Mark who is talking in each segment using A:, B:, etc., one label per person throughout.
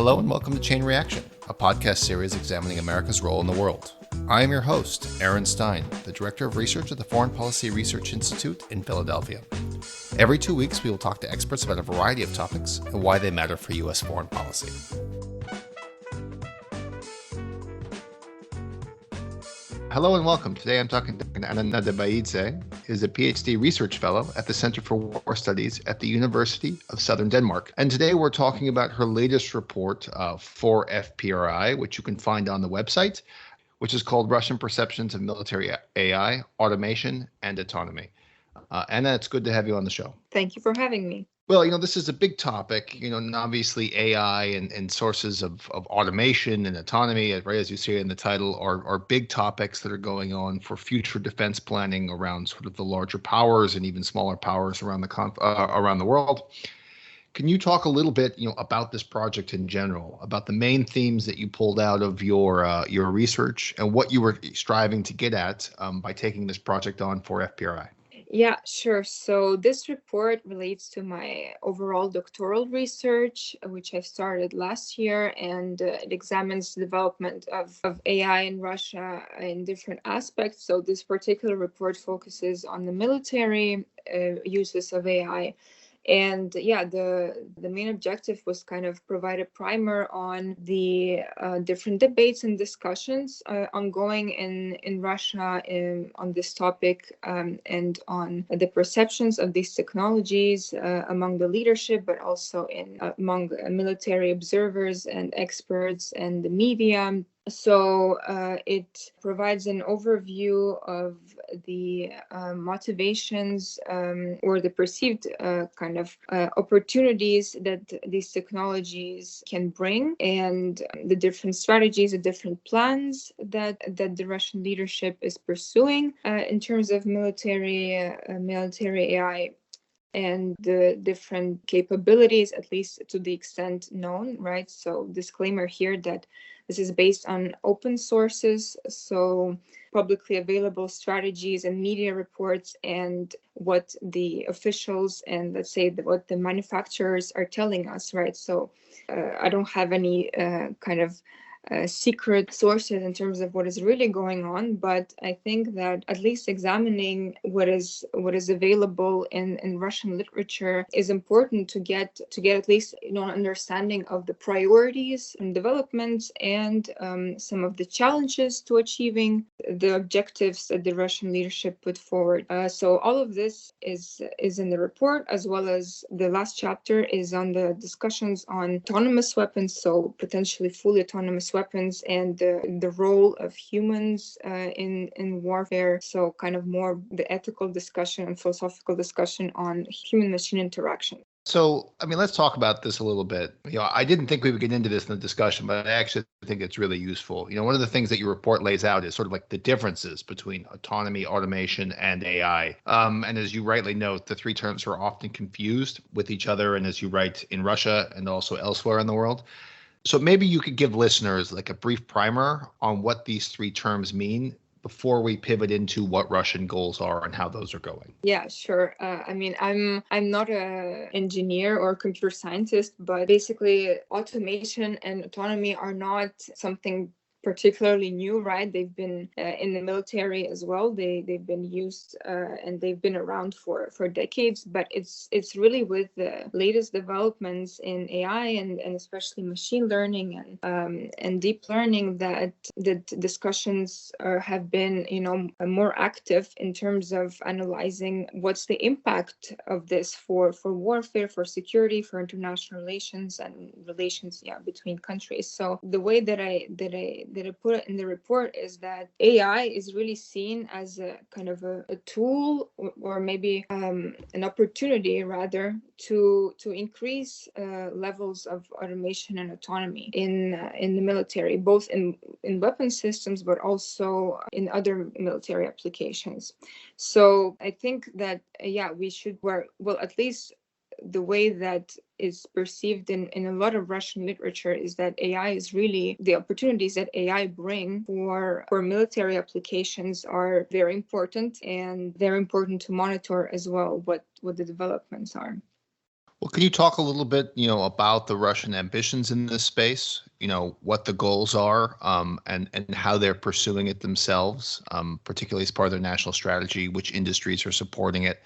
A: Hello and welcome to Chain Reaction, a podcast series examining America's role in the world. I am your host, Aaron Stein, the Director of Research at the Foreign Policy Research Institute in Philadelphia. Every 2 weeks, we will talk to experts about a variety of topics and why they matter for U.S. foreign policy. Hello and welcome. Today I'm talking to Anna Nadibaidze, who is a PhD research fellow at the Center for War Studies at the University of Southern Denmark. And today we're talking about her latest report for FPRI, which you can find on the website, which is called Russian Perceptions of Military AI, Automation, and Autonomy. Anna, it's good to have you on the show.
B: Thank you for having me.
A: Well, this is a big topic, and obviously AI and sources of automation and autonomy, right, as you say in the title, are big topics that are going on for future defense planning around sort of the larger powers and even smaller powers around the world. Can you talk a little bit, about this project in general, about the main themes that you pulled out of your research and what you were striving to get at by taking this project on for FPRI?
B: Yeah, sure. So this report relates to my overall doctoral research, which I started last year, and it examines the development of AI in Russia in different aspects. So this particular report focuses on the military uses of AI. And yeah, the main objective was kind of provide a primer on the different debates and discussions ongoing in Russia on this topic and on the perceptions of these technologies among the leadership, but also among military observers and experts and the media. So it provides an overview of the motivations or the perceived kind of opportunities that these technologies can bring, and the different strategies, the different plans that the Russian leadership is pursuing in terms of military AI. And the different capabilities, at least to the extent known, right? So disclaimer here that this is based on open sources, so publicly available strategies and media reports and what the officials and let's say what the manufacturers are telling us, right? So I don't have any kind of secret sources in terms of what is really going on, but I think that at least examining what is available in Russian literature is important to get at least an understanding of the priorities and developments and some of the challenges to achieving the objectives that the Russian leadership put forward. So all of this is in the report, as well as the last chapter is on the discussions on autonomous weapons, so potentially fully autonomous weapons and the role of humans in warfare. So kind of more the ethical discussion and philosophical discussion on human-machine interaction.
A: So, let's talk about this a little bit. I didn't think we would get into this in the discussion, but I actually think it's really useful. One of the things that your report lays out is sort of like the differences between autonomy, automation, and AI. And as you rightly note, the three terms are often confused with each other, and as you write, in Russia and also elsewhere in the world. So maybe you could give listeners like a brief primer on what these three terms mean before we pivot into what Russian goals are and how those are going.
B: Yeah, sure. I'm not an engineer or computer scientist, but basically automation and autonomy are not something particularly new, right? They've been in the military as well. They've been used and they've been around for decades. But it's really with the latest developments in AI and especially machine learning and deep learning that the discussions have been more active in terms of analyzing what's the impact of this for warfare, for security, for international relations and relations between countries. So the way that I put it in the report is that AI is really seen as a kind of a tool or maybe an opportunity rather to increase levels of automation and autonomy in the military, both in weapon systems but also in other military applications. So I think that we should at least the way that is perceived in a lot of Russian literature is that AI is really the opportunities that AI bring for military applications are very important, and they're important to monitor as well what the developments are.
A: Well, can you talk a little bit, about the Russian ambitions in this space? What the goals are, and how they're pursuing it themselves, particularly as part of their national strategy, which industries are supporting it,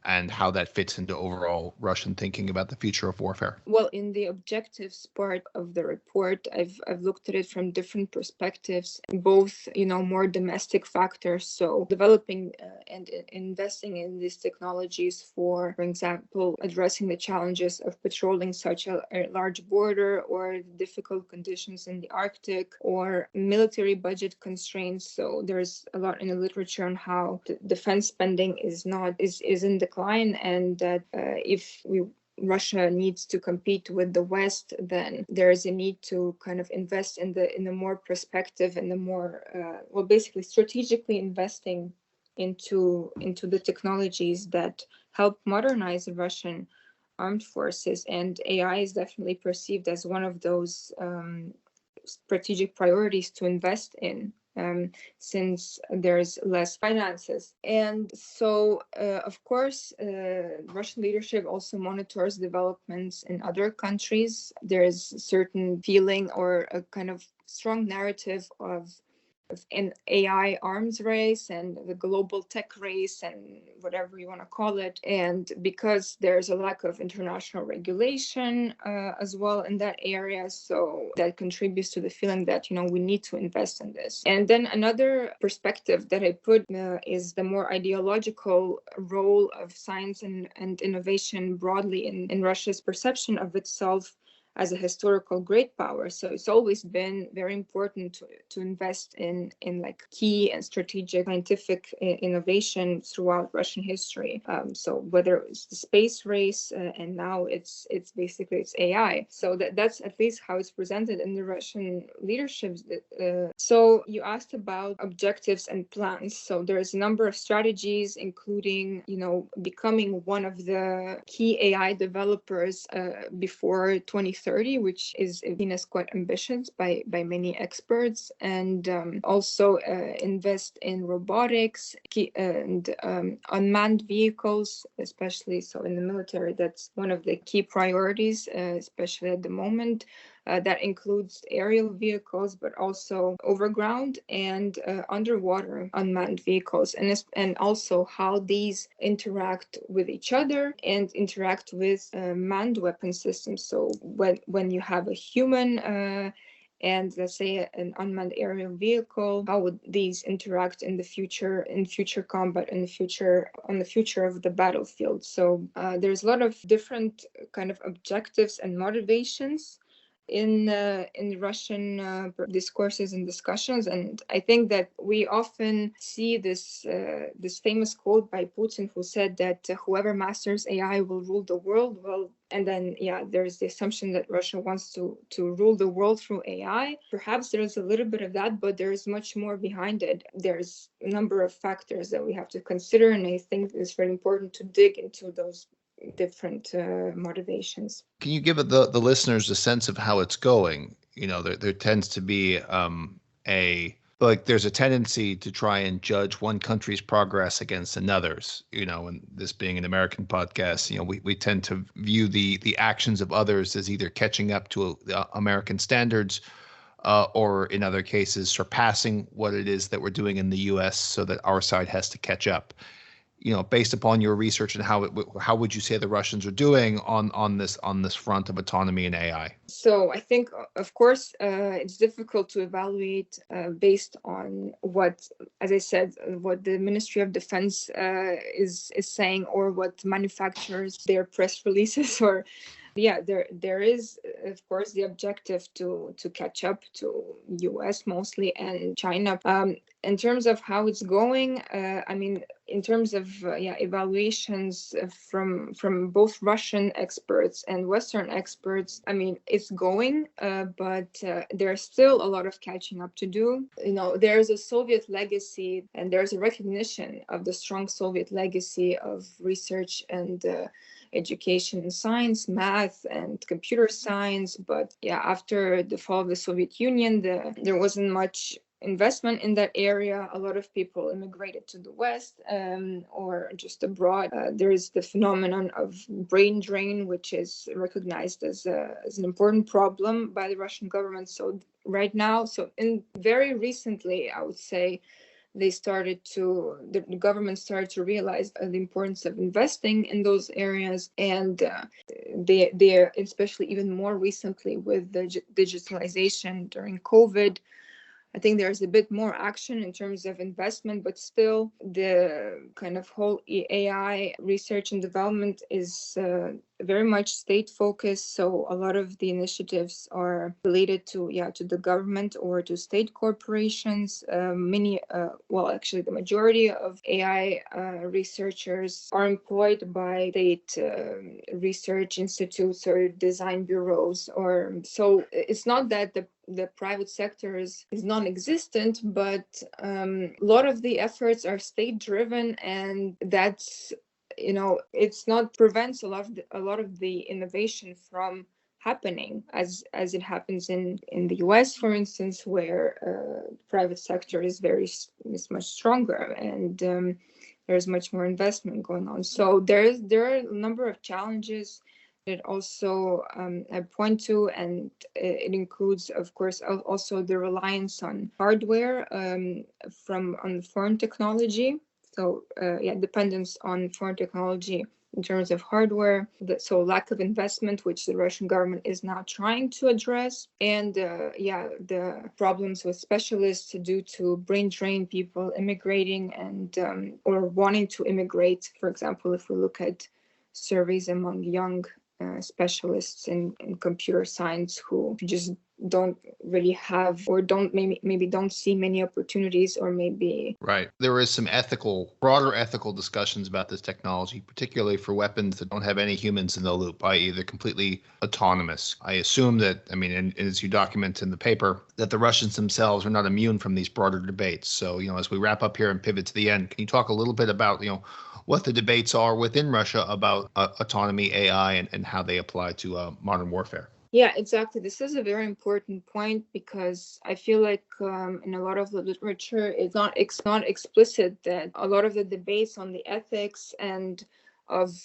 A: and how that fits into overall Russian thinking about the future of warfare?
B: Well, in the objectives part of the report, I've looked at it from different perspectives, both more domestic factors, so developing and investing in these technologies for example, addressing the challenges of patrolling such a large border, or difficult conditions in the Arctic, or military budget constraints. So there's a lot in the literature on how the defense spending is in decline, and that if Russia needs to compete with the West, then there is a need to kind of invest in the more perspective and the more basically strategically investing into the technologies that help modernize the Russian armed forces. And AI is definitely perceived as one of those strategic priorities to invest in, since there's less finances. And so, of course, Russian leadership also monitors developments in other countries. There's a certain feeling or a kind of strong narrative of an AI arms race and the global tech race and whatever you want to call it. And because there's a lack of international regulation as well in that area, so that contributes to the feeling that, we need to invest in this. And then another perspective that I put is the more ideological role of science and innovation broadly in Russia's perception of itself as a historical great power. So it's always been very important to invest in like key and strategic scientific innovation throughout Russian history. So whether it's the space race and now it's AI. So that's at least how it's presented in the Russian leadership. So you asked about objectives and plans. So there's a number of strategies, including becoming one of the key AI developers before 2030, which is seen as quite ambitious by many experts, and also invest in robotics and unmanned vehicles, especially so in the military. That's one of the key priorities, especially at the moment. That includes aerial vehicles, but also overground and underwater unmanned vehicles, and also how these interact with each other and interact with manned weapon systems. So when you have a human and let's say an unmanned aerial vehicle, how would these interact in future combat, on the future of the battlefield? So there's a lot of different kind of objectives and motivations in Russian discourses and discussions. And I think that we often see this famous quote by Putin, who said that whoever masters AI will rule the world. Well, and then there's the assumption that Russia wants to rule the world through AI. Perhaps there's a little bit of that, but there's much more behind it. There's a number of factors that we have to consider, and I think it's very important to dig into those different motivations.
A: Can you give the listeners a sense of how it's going? There tends to be there's a tendency to try and judge one country's progress against another's, and this being an American podcast, we tend to view the actions of others as either catching up to American standards, or in other cases surpassing what it is that we're doing in the US, so that our side has to catch up. Based upon your research, and how would you say the Russians are doing on this front of autonomy and AI?
B: So I think, of course, it's difficult to evaluate based on what, as I said, what the Ministry of Defense is saying, or what manufacturers, their press releases, or there is, of course, the objective to catch up to US mostly and China. In terms of how it's going, in terms of evaluations from both Russian experts and Western experts, it's going, but there's still a lot of catching up to do. There's a Soviet legacy, and there's a recognition of the strong Soviet legacy of research and education in science, math, and computer science. But after the fall of the Soviet Union, there wasn't much investment in that area. A lot of people immigrated to the West or just abroad. There is the phenomenon of brain drain, which is recognized as an important problem by the Russian government. So right now, very recently, I would say, the government started to realize the importance of investing in those areas, and they are, especially even more recently with the digitalization during COVID. I think there's a bit more action in terms of investment, but still the kind of whole AI research and development is very much state focused. So a lot of the initiatives are related to the government or to state corporations. Actually, the majority of AI researchers are employed by state research institutes or design bureaus, or so it's not that the private sector is non-existent, but a lot of the efforts are state-driven, and that's, it's not prevents a lot of the innovation from happening as it happens in the US, for instance, where private sector is much stronger, and there's much more investment going on. So there are a number of challenges it also I point to, and it includes, of course, also the reliance on hardware on foreign technology. So dependence on foreign technology in terms of hardware. So lack of investment, which the Russian government is now trying to address, and the problems with specialists due to brain drain, people immigrating and or wanting to immigrate. For example, if we look at surveys among young specialists in computer science who just don't really have, or maybe don't see many opportunities, or maybe
A: right. There is some broader ethical discussions about this technology, particularly for weapons that don't have any humans in the loop, i.e. they're completely autonomous. I assume that, and as you document in the paper, that the Russians themselves are not immune from these broader debates. So, as we wrap up here and pivot to the end, can you talk a little bit about, what the debates are within Russia about autonomy, AI, and how they apply to modern warfare?
B: Yeah, exactly. This is a very important point, because I feel like in a lot of the literature, it's not explicit that a lot of the debates on the ethics and of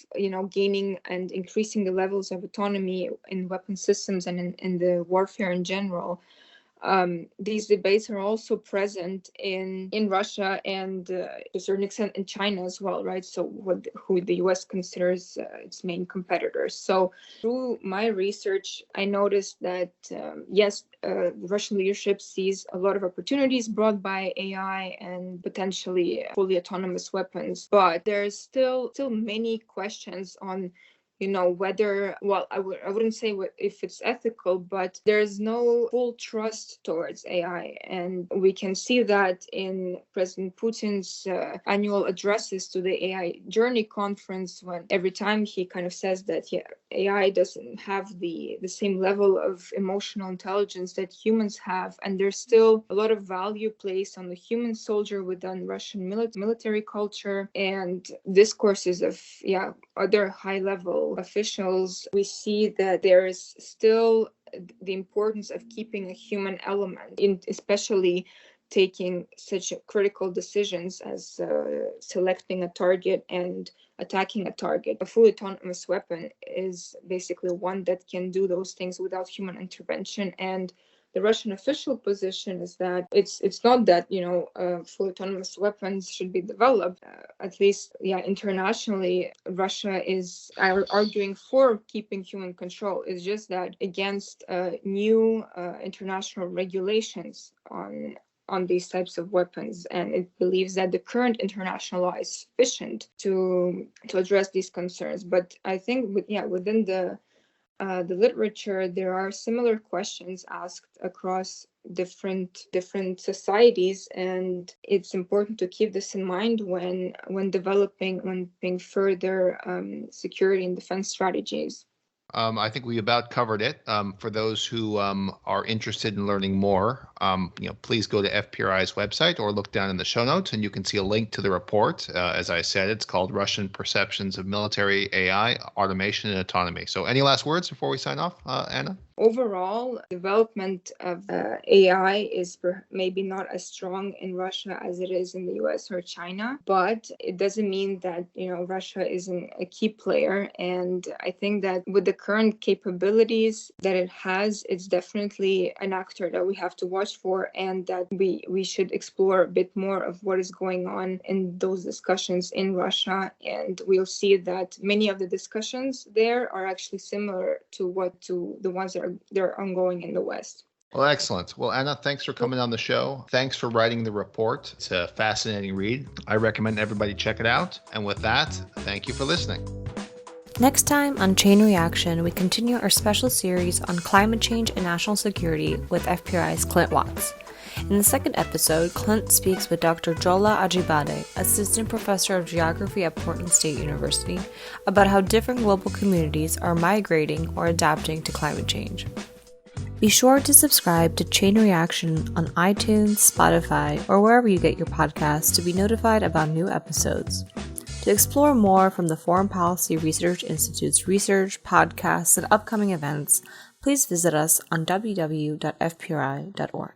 B: gaining and increasing the levels of autonomy in weapon systems and in the warfare in general. These debates are also present in Russia and to a certain extent in China as well, right? So who the US considers its main competitors. So through my research, I noticed that the Russian leadership sees a lot of opportunities brought by AI and potentially fully autonomous weapons, but there's still many questions on whether, I wouldn't say if it's ethical, but there's no full trust towards AI. And we can see that in President Putin's annual addresses to the AI Journey conference, when every time he kind of says that AI doesn't have the same level of emotional intelligence that humans have, and there's still a lot of value placed on the human soldier within Russian military culture and discourses of other high-level officials. We see that there is still the importance of keeping a human element in, especially taking such critical decisions as selecting a target and attacking a target. A fully autonomous weapon is basically one that can do those things without human intervention. And the Russian official position is that it's not that full autonomous weapons should be developed. At least, internationally, Russia is arguing for keeping human control. It's just that against new international regulations on these types of weapons, and it believes that the current international law is sufficient to address these concerns. But I think within the literature, there are similar questions asked across different societies, and it's important to keep this in mind when developing further security and defense strategies.
A: I think we about covered it. For those who are interested in learning more, please go to FPRI's website or look down in the show notes, and you can see a link to the report. As I said, it's called Russian Perceptions of Military AI, Automation, and Autonomy. So any last words before we sign off, Anna?
B: Overall, development of AI is maybe not as strong in Russia as it is in the US or China, but it doesn't mean that, Russia isn't a key player. And I think that with the current capabilities that it has, it's definitely an actor that we have to watch for, and that we should explore a bit more of what is going on in those discussions in Russia. And we'll see that many of the discussions there are actually similar to the ones that they're ongoing in the West.
A: Well, excellent. Well, Anna, thanks for coming on the show. Thanks for writing the report. It's a fascinating read. I recommend everybody check it out. And with that, thank you for listening.
C: Next time on Chain Reaction, we continue our special series on climate change and national security with FPRI's Clint Watts. In the second episode, Clint speaks with Dr. Jola Ajibade, Assistant Professor of Geography at Portland State University, about how different global communities are migrating or adapting to climate change. Be sure to subscribe to Chain Reaction on iTunes, Spotify, or wherever you get your podcasts to be notified about new episodes. To explore more from the Foreign Policy Research Institute's research, podcasts, and upcoming events, please visit us on www.fpri.org.